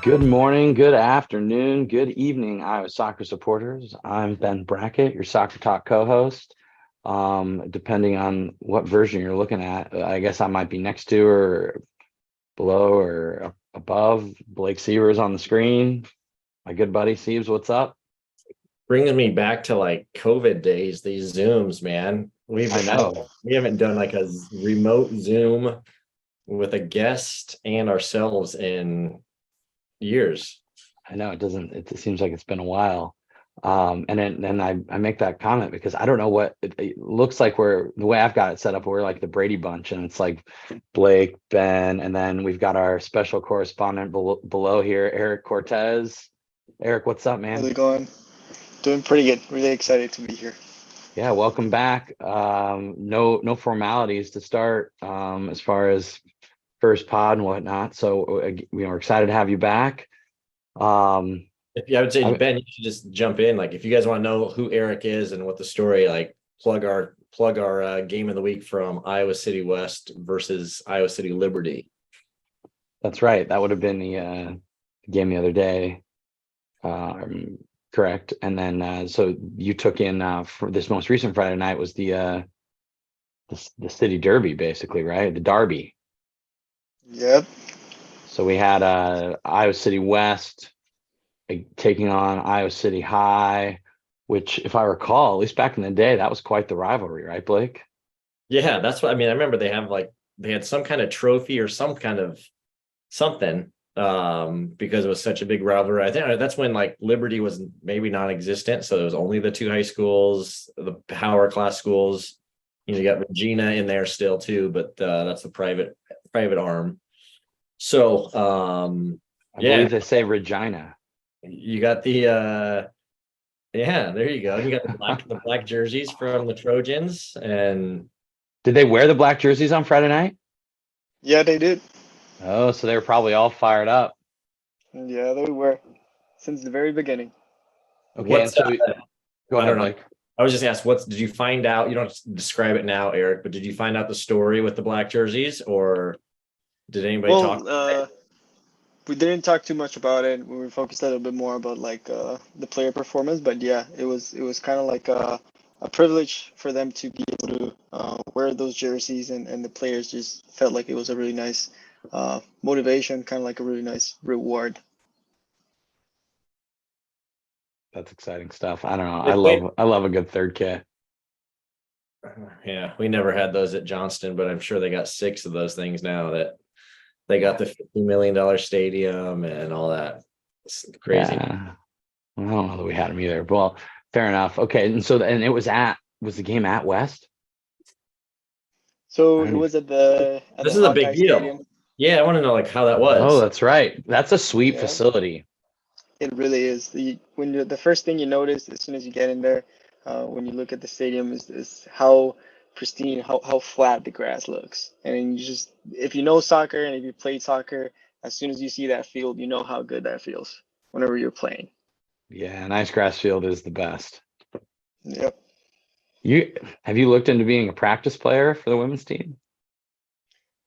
Good morning, good afternoon, good evening, Iowa soccer supporters. I'm Ben Brackett, your Soccer Talk co-host. Depending on what version you're looking at, I guess I might be next to or below or above. Blake Sievers on the screen. My good buddy Sieves, what's up? Brings me back to like COVID days, these Zooms, man. I know. We haven't done like a remote Zoom with a guest and ourselves in years. I know it seems like it's been a while. And then I make that comment because I don't know what it looks like. We're the way I've got it set up, we're like the Brady Bunch, and it's like Blake, Ben, and then we've got our special correspondent below here, Eric Cortez. Eric, what's up, How's man? it going? Doing pretty good. Really excited to be here. Yeah, welcome back. No formalities to start as far as first pod and whatnot. So we're excited to have you back. I would say, I, Ben, you should just jump in. Like, if you guys want to know who Eric is and what the story, like, plug our game of the week from Iowa City West versus Iowa City Liberty. That's right. That would have been the game the other day. Correct. And then so you took in for this most recent Friday night was the city derby, basically, right? The derby. Yep. So we had Iowa City West taking on Iowa City High, which, if I recall, at least back in the day, that was quite the rivalry, right, Blake? Yeah, that's what I mean. I remember they had some kind of trophy or some kind of something because it was such a big rivalry. I think that's when like Liberty was maybe non-existent, so there was only the two high schools, the power class schools. You got Regina in there still too, but that's the private arm. So I yeah, believe they say Regina. you got the yeah, there you go. You got the black jerseys from the Trojans, and Did they wear the black jerseys on Friday night? Yeah, they did. Oh, so they were probably all fired up. Yeah, they were since the very beginning. Okay, and what's so go I ahead, don't know. Blake. I was just asked, did you find out? You don't have to describe it now, Eric, but did you find out the story with the black jerseys, or did anybody talk? Well, we didn't talk too much about it. We were focused a little bit more about like the player performance, but yeah, it was kind of like a privilege for them to be able to wear those jerseys, and the players just felt like it was a really nice motivation, kind of like a really nice reward. That's exciting stuff. I don't know. They played. I love a good third kit. Yeah, we never had those at Johnston, but I'm sure they got 6 of those things now that they got the $50 million stadium and all that. It's crazy. Yeah. Well, I don't know that we had them either. Well, fair enough. Okay, and so and it was the game at West? I So it don't even, was at This the is a big Hawkeye deal. Stadium. Yeah, I want to know like how that oh, was. that's right. That's a sweet Yeah. facility. It really is. The first thing you notice as soon as you get in there, when you look at the stadium, is how pristine, how flat the grass looks. And you just, if you know soccer and if you played soccer, as soon as you see that field, you know how good that feels whenever you're playing. Yeah, nice grass field is the best. Yep. You have you looked into being a practice player for the women's team?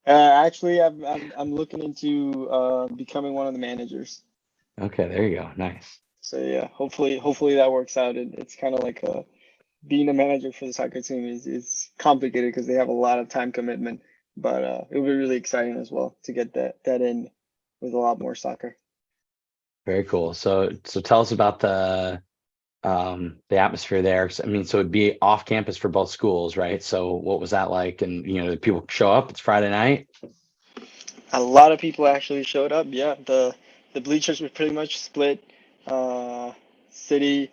Actually, I'm looking into becoming one of the managers. Okay, there you go. Nice. So yeah, hopefully that works out. It's kind of like being a manager for the soccer team is complicated because they have a lot of time commitment, but it'll be really exciting as well to get that in with a lot more soccer. Very cool. So tell us about the atmosphere there. 'Cause, I mean, so it'd be off campus for both schools, right? So what was that like? And did people show up? It's Friday night. A lot of people actually showed up. Yeah, the bleachers were pretty much split. Uh, City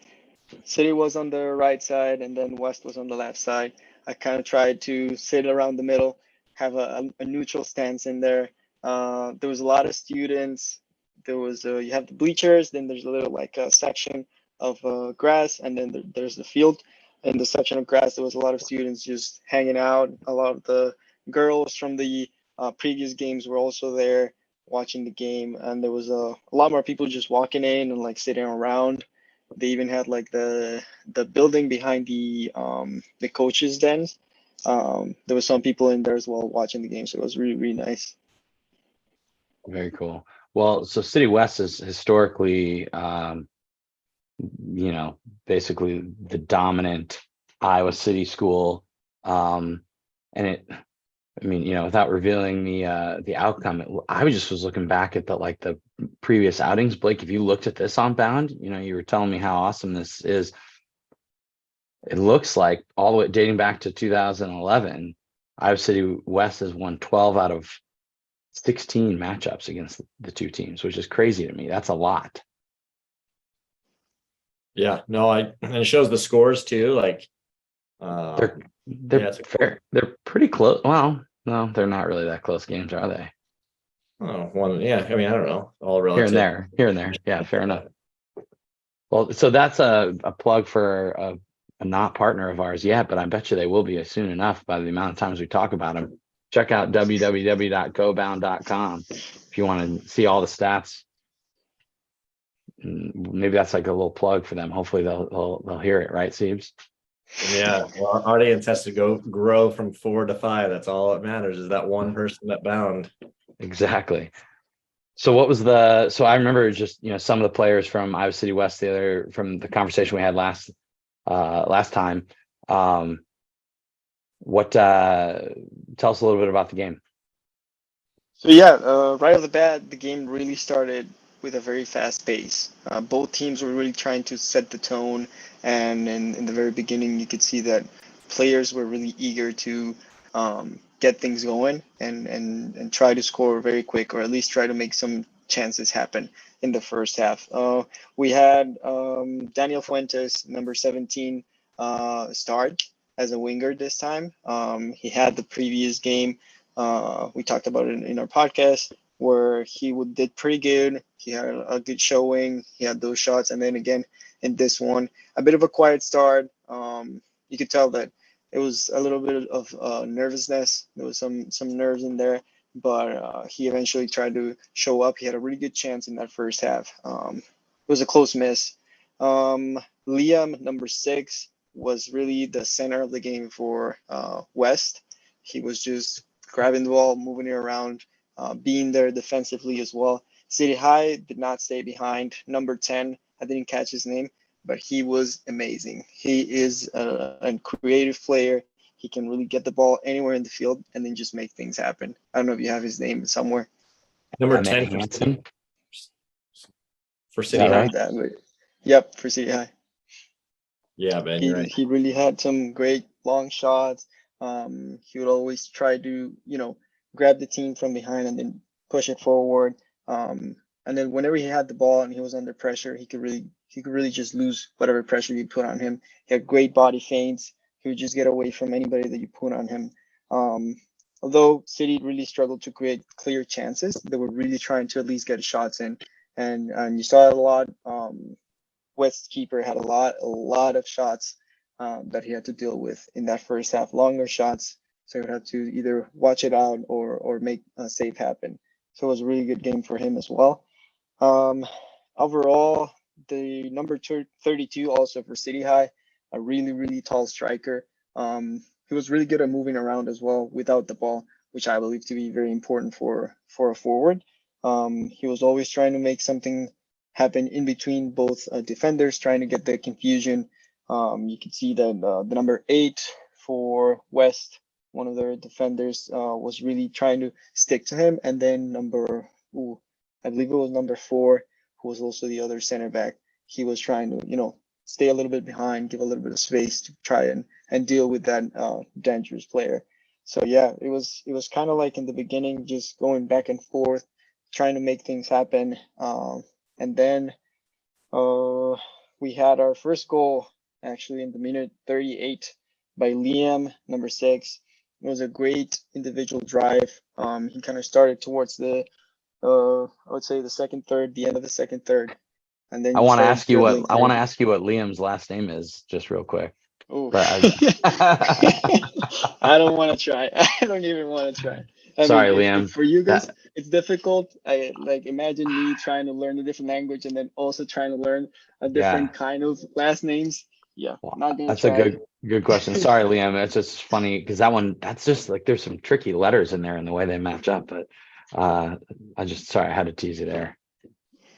City was on the right side, and then West was on the left side. I kind of tried to sit around the middle, have a neutral stance in there. There was a lot of students. There was you have the bleachers, then there's a little like a section of grass, and then there's the field. In the section of grass, there was a lot of students just hanging out. A lot of the girls from the previous games were also there watching the game, and there was a lot more people just walking in and like sitting around. They even had like the building behind the coaches' dens. There was some people in there as well watching the game, so it was really nice. Very cool. Well, so City West is historically, basically the dominant Iowa City school. And without revealing the outcome, I was looking back at the previous outings. Blake, if you looked at this on Bound, you were telling me how awesome this is. It looks like all the way dating back to 2011, Iowa City West has won 12 out of 16 matchups against the two teams, which is crazy to me. That's a lot. Yeah, no, and it shows the scores too. Like, They're yeah, it's fair. They're pretty close. Well, no, they're not really that close games, are they? one. Yeah, I mean, I don't know, all Here and relative. there. Yeah, fair enough. Well, so that's a plug for a not partner of ours yet, but I bet you they will be soon enough by the amount of times we talk about them. Check out www.gobound.com if you want to see all the stats. Maybe that's like a little plug for them. Hopefully they'll hear it, right, Siebes? Yeah, well, our audience has to grow from 4 to 5. That's all that matters, is that one person that Bound. Exactly. So I remember just, some of the players from Iowa City West, from the conversation we had last time. Tell us a little bit about the game. So yeah, right off the bat, the game really started with a very fast pace. Both teams were really trying to set the tone, and in the very beginning, you could see that players were really eager to get things going and try to score very quick, or at least try to make some chances happen in the first half. We had Daniel Fuentes, number 17, start as a winger this time. He had the previous game. We talked about it in our podcast where he did pretty good. He had a good showing. He had those shots, and then again in this one, a bit of a quiet start. You could tell that it was a little bit of nervousness. There was some nerves in there, but he eventually tried to show up. He had a really good chance in that first half. It was a close miss. Liam, number 6, was really the center of the game for West. He was just grabbing the ball, moving it around, being there defensively as well. City High did not stay behind. Number 10, I didn't catch his name, but he was amazing. He is a creative player. He can really get the ball anywhere in the field and then just make things happen. I don't know if you have his name somewhere. Number Emmett 10 Hansen. for City Right? High. Yep, for City High. Yeah, Ben, you're right. He really had some great long shots. He would always try to, grab the team from behind and then push it forward. And then whenever he had the ball and he was under pressure, he could really just lose whatever pressure you put on him. He had great body feints. He would just get away from anybody that you put on him. Although City really struggled to create clear chances, they were really trying to at least get shots in, and you saw it a lot. West's keeper had a lot of shots that he had to deal with in that first half, longer shots. So he would have to either watch it out or make a save happen. So it was a really good game for him as well. Overall, the number 32 also for City High, a really, really tall striker. He was really good at moving around as well without the ball, which I believe to be very important for a forward. He was always trying to make something happen in between both defenders, trying to get the confusion. You can see that the number 8 for West, one of their defenders, was really trying to stick to him. And then I believe it was number 4, who was also the other center back. He was trying to, stay a little bit behind, give a little bit of space to try and deal with that dangerous player. So yeah, it was kind of like in the beginning, just going back and forth, trying to make things happen. And then we had our first goal actually in the minute 38 by Liam, number 6. It was a great individual drive. He kind of started towards the, I would say the second third, the end of the second third, and then I want to started ask you what dribbling through. Liam's last name is, just real quick. Ooh. But I don't want to try. I don't even want to try. Sorry, if Liam. for you guys it's difficult, I like imagine me trying to learn a different language and then also trying to learn a different kind of last names. Yeah, Well, not gonna that's try. a good question. Sorry, Liam. It's just funny because that's just like there's some tricky letters in there and the way they match up. But Sorry, I had to tease you there.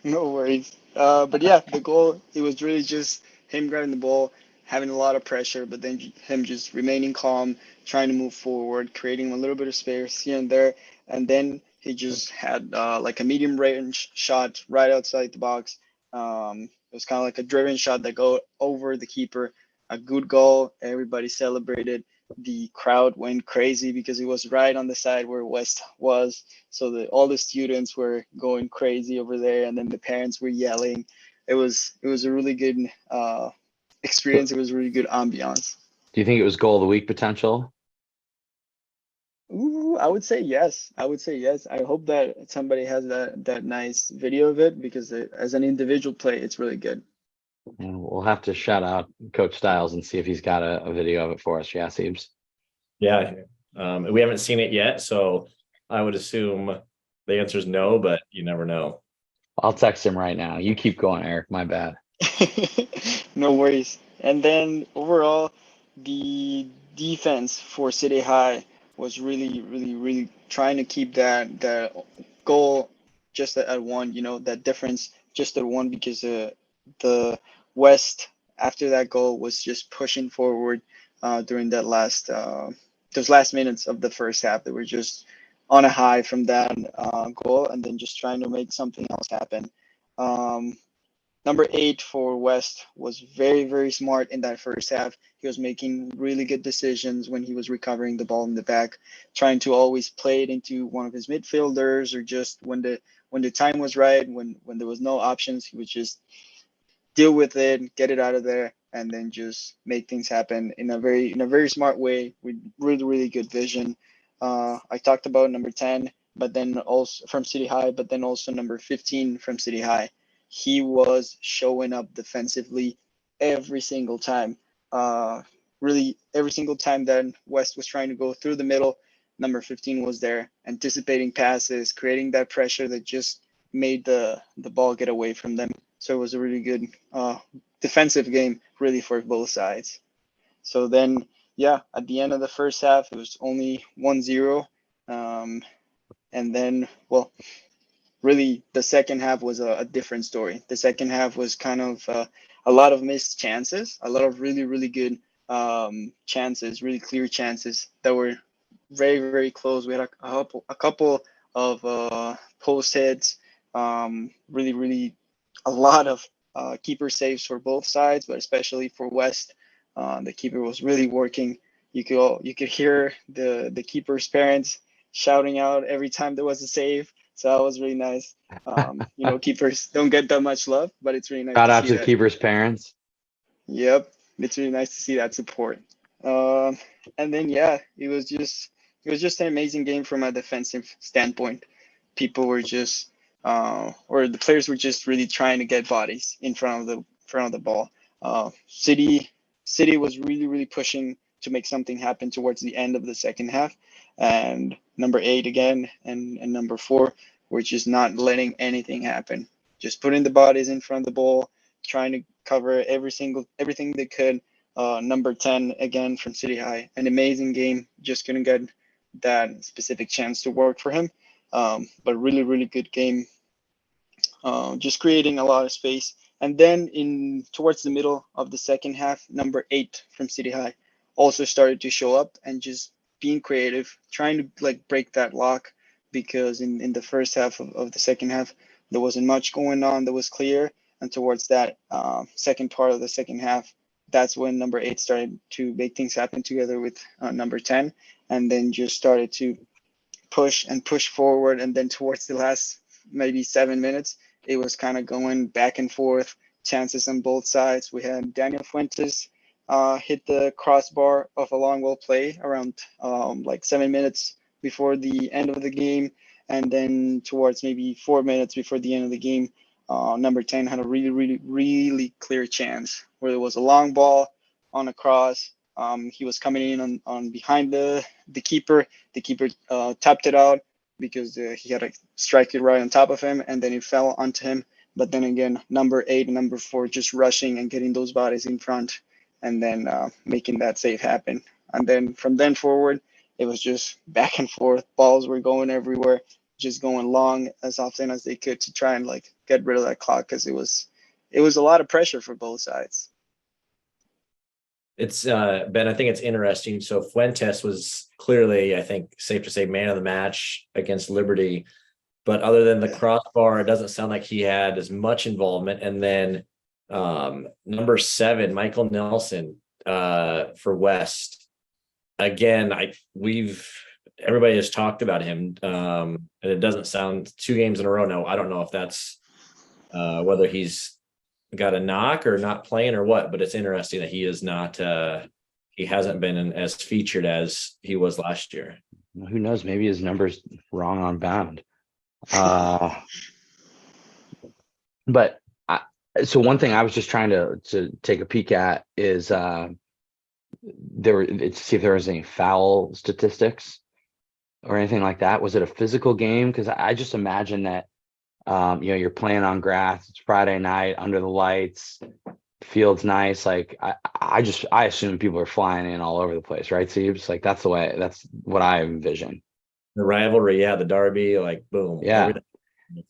No worries. But yeah, the goal, it was really just him grabbing the ball, having a lot of pressure, but then him just remaining calm, trying to move forward, creating a little bit of space here and there. And then he just had like a medium range shot right outside the box. It was kind of like a driven shot that go over the keeper. A good goal. Everybody celebrated. The crowd went crazy because it was right on the side where West was. So all the students were going crazy over there, and then the parents were yelling. It was a really good experience. It was really good ambiance. Do you think it was goal of the week potential? Ooh, I would say yes. I would say yes. I hope that somebody has that nice video of it, because as an individual play, it's really good. And we'll have to shout out Coach Styles and see if he's got a video of it for us. Yeah, Siebes. Yeah. We haven't seen it yet, so I would assume the answer is no, but you never know. I'll text him right now. You keep going, Eric. My bad. No worries. And then overall, the defense for City High was really, really, really trying to keep that goal just at one. That difference just at one, because the West after that goal was just pushing forward during those last minutes of the first half. They were just on a high from that goal, and then just trying to make something else happen. Um, Number 8 for West was very, very smart in that first half. He was making really good decisions when he was recovering the ball in the back, trying to always play it into one of his midfielders, or just when the time was right, when there was no options, he would just deal with it, get it out of there, and then just make things happen in a very smart way with really, really good vision. I talked about number 10, but then also from City High, but then also number 15 from City High. He was showing up defensively every single time. Really, every single time that West was trying to go through the middle, number 15 was there, anticipating passes, creating that pressure that just made the ball get away from them. So it was a really good defensive game, really, for both sides. So then, yeah, at the end of the first half, it was only 1-0. And then, well, really, the second half was a different story. The second half was kind of a lot of missed chances, a lot of really, really good chances, really clear chances that were very, very close. We had a couple of post hits, really, really a lot of keeper saves for both sides, but especially for West. The keeper was really working. You could hear the keeper's parents shouting out every time there was a save. So that was really nice. Keepers don't get that much love, but it's really nice Shout to out see to the that. keeper's parents. Yep, it's really nice to see that support. And then yeah, it was just an amazing game from a defensive standpoint. People were just or the players were just really trying to get bodies in front of the ball. City was really, really pushing to make something happen towards the end of the second half, and number 8 again and number 4 were just not letting anything happen. Just putting the bodies in front of the ball, trying to cover everything they could. Number 10 again from City High, an amazing game. Just couldn't get that specific chance to work for him, but really, really good game. Just creating a lot of space. And then in towards the middle of the second half, number 8 from City High also started to show up and just being creative, trying to like break that lock, because in the first half of the second half, there wasn't much going on that was clear. And towards that second part of the second half, that's when number 8 started to make things happen together with number 10, and then just started to push forward. And then towards the last maybe 7 minutes, it was kind of going back and forth, chances on both sides. We had Daniel Fuentes hit the crossbar of a long ball play around like 7 minutes before the end of the game. And then towards maybe 4 minutes before the end of the game, number 10 had a really, really, really clear chance where there was a long ball on a cross. He was coming in on behind the keeper. The keeper tapped it out because he had a striker right on top of him, and then it fell onto him. But then again, number 8 and number 4 just rushing and getting those bodies in front, and then making that save happen. And then from then forward, it was just back and forth. Balls were going everywhere. just going long as often as they could to try and like get rid of that clock, because it was a lot of pressure for both sides. It's Ben, I think it's interesting. So Fuentes was clearly, I think, safe to say, man of the match against Liberty. But other than the crossbar, it doesn't sound like he had as much involvement. And then number 7, Michael Nelson for West. Again, everybody has talked about him, and it doesn't sound 2 games in a row. Now, I don't know if that's whether he's got a knock or not playing or what, but it's interesting that he is not he hasn't been as featured as he was last year. Who knows? Maybe his number's wrong on bound. But so one thing I was just trying to take a peek at is to see if there was any foul statistics or anything like that. Was it a physical game? Because I just imagine that you're playing on grass. It's Friday night under the lights. Field's nice. Like I assume people are flying in all over the place, right? So you're just like that's what I envision. The rivalry, yeah, the derby, like boom, yeah. Everything.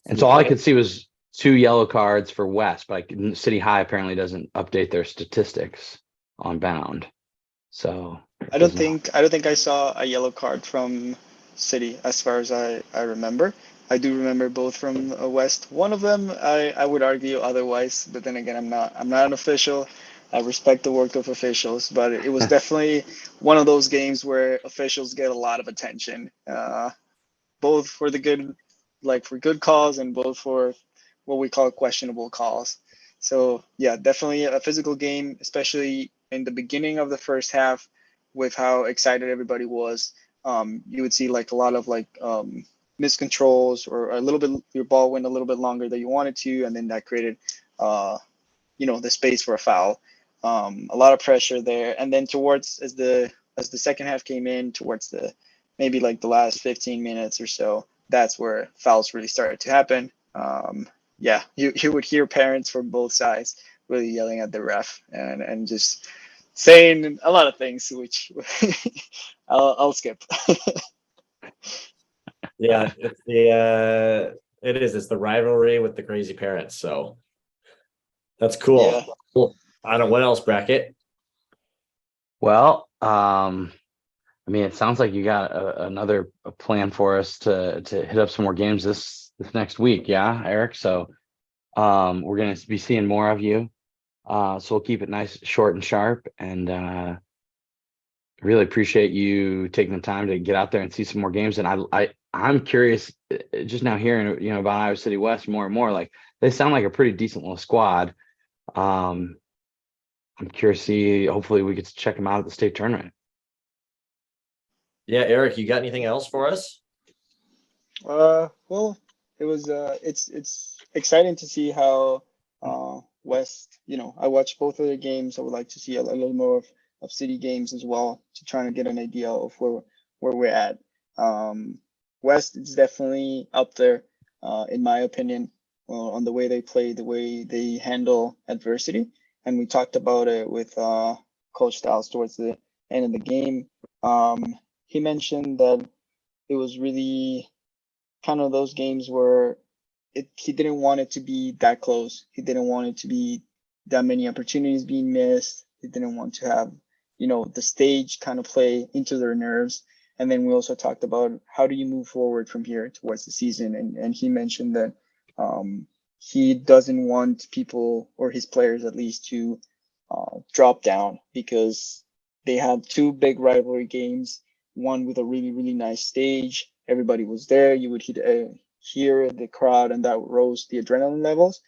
And so all I could see was 2 yellow cards for West, but like City High apparently doesn't update their statistics on bound. So I don't think I saw a yellow card from City as far as I remember. I do remember both from West. One of them I would argue otherwise, but then again I'm not an official. I respect the work of officials, but it was definitely one of those games where officials get a lot of attention, both for the good, like for good calls, and both for what we call questionable calls. So yeah, definitely a physical game, especially in the beginning of the first half, with how excited everybody was. You would see like a lot of like miscontrols, or a little bit, your ball went a little bit longer than you wanted to, and then that created the space for a foul. A lot of pressure there, and then towards as the second half came in, towards the maybe like the last 15 minutes or so, that's where fouls really started to happen. Yeah, you would hear parents from both sides really yelling at the ref, and just saying a lot of things, which I'll skip. Yeah, it's the rivalry with the crazy parents. So that's cool. Yeah. Cool. I don't know what else, Bracket. Well, I mean, it sounds like you got another plan for us to hit up some more games this next week. Yeah, Eric. So we're going to be seeing more of you. So we'll keep it nice, short and sharp, and really appreciate you taking the time to get out there and see some more games. And I'm curious, just now hearing about Iowa City West more and more. Like they sound like a pretty decent little squad. I'm curious to see. Hopefully, we get to check them out at the state tournament. Yeah, Eric, you got anything else for us? Well, it was it's exciting to see how West. I watched both of their games. I would like to see a little more of City games as well, to try and get an idea of where we're at. West is definitely up there, in my opinion, on the way they play, the way they handle adversity, and we talked about it with Coach Styles towards the end of the game. He mentioned that it was really kind of those games where he didn't want it to be that close. He didn't want it to be that many opportunities being missed. He didn't want to have, the stage kind of play into their nerves. And then we also talked about how do you move forward from here towards the season. And he mentioned that he doesn't want people, or his players at least, to drop down, because they had 2 big rivalry games, one with a really, really nice stage. Everybody was there. You would hear the crowd, and that rose the adrenaline levels.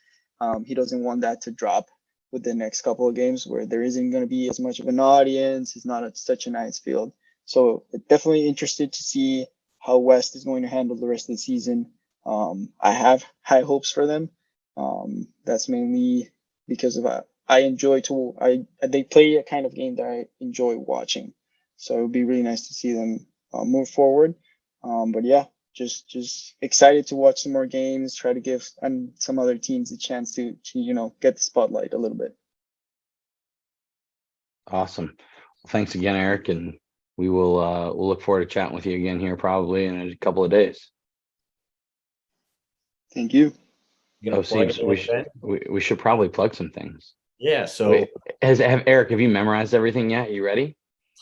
He doesn't want that to drop with the next couple of games, where there isn't going to be as much of an audience. It's not such a nice field. So definitely interested to see how West is going to handle the rest of the season. I have high hopes for them. That's mainly because of they play a kind of game that I enjoy watching. So it would be really nice to see them move forward. But yeah, just excited to watch some more games, try to give some other teams a chance to get the spotlight a little bit. Awesome. Well, thanks again, Eric, and we'll look forward to chatting with you again here probably in a couple of days. Thank you. You gonna Oh, plug Siebes, we should probably plug some things. Yeah, so Wait, have Eric, have you memorized everything yet? You ready?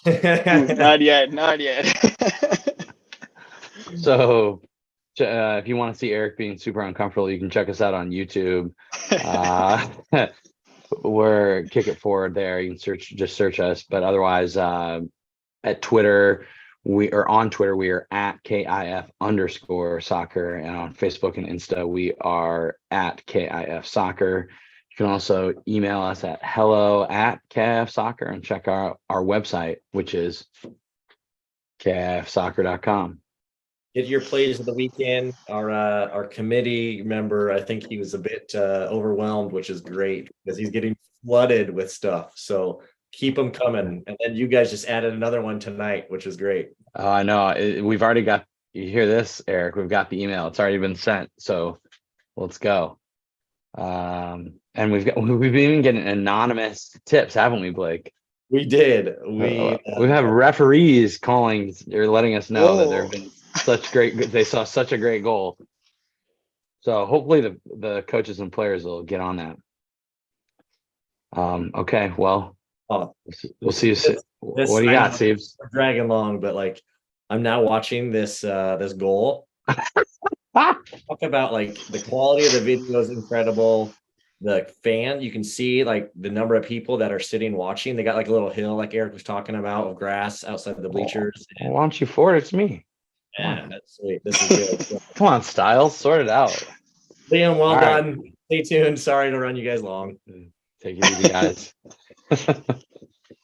Ooh, not yet, not yet. So, if you want to see Eric being super uncomfortable, you can check us out on YouTube. We're Kick It Forward there. You can just search us. But otherwise, at Twitter, we are on Twitter. We are at KIF_soccer, and on Facebook and Insta, we are at KIF Soccer. You can also email us at hello@KIFsoccer and check out our website, which is KIFsoccer.com. get your plays of the weekend. Our committee member, I think he was a bit overwhelmed, which is great because he's getting flooded with stuff. So keep them coming. And then you guys just added another one tonight, which is great. Oh, I know. We've already got, you hear this, Eric? We've got the email. It's already been sent. So let's go. And we've been even getting anonymous tips, haven't we, Blake? We did. We have referees calling or letting us know that there Whoa. have been they saw such a great goal. So hopefully the coaches and players will get on that. Okay, well, we'll see you soon. What do you got, Steves? We're dragging long, but like I'm now watching this goal. Talk about like the quality of the video is incredible. The fan, you can see like the number of people that are sitting watching. They got like a little hill, like Eric was talking about, of grass outside of the bleachers. Well, why don't you forward it to me? Yeah, that's sweet. This is good. Come on, Styles, sort it out. Liam, well All done. Stay tuned. Sorry to run you guys long. Take it easy, guys.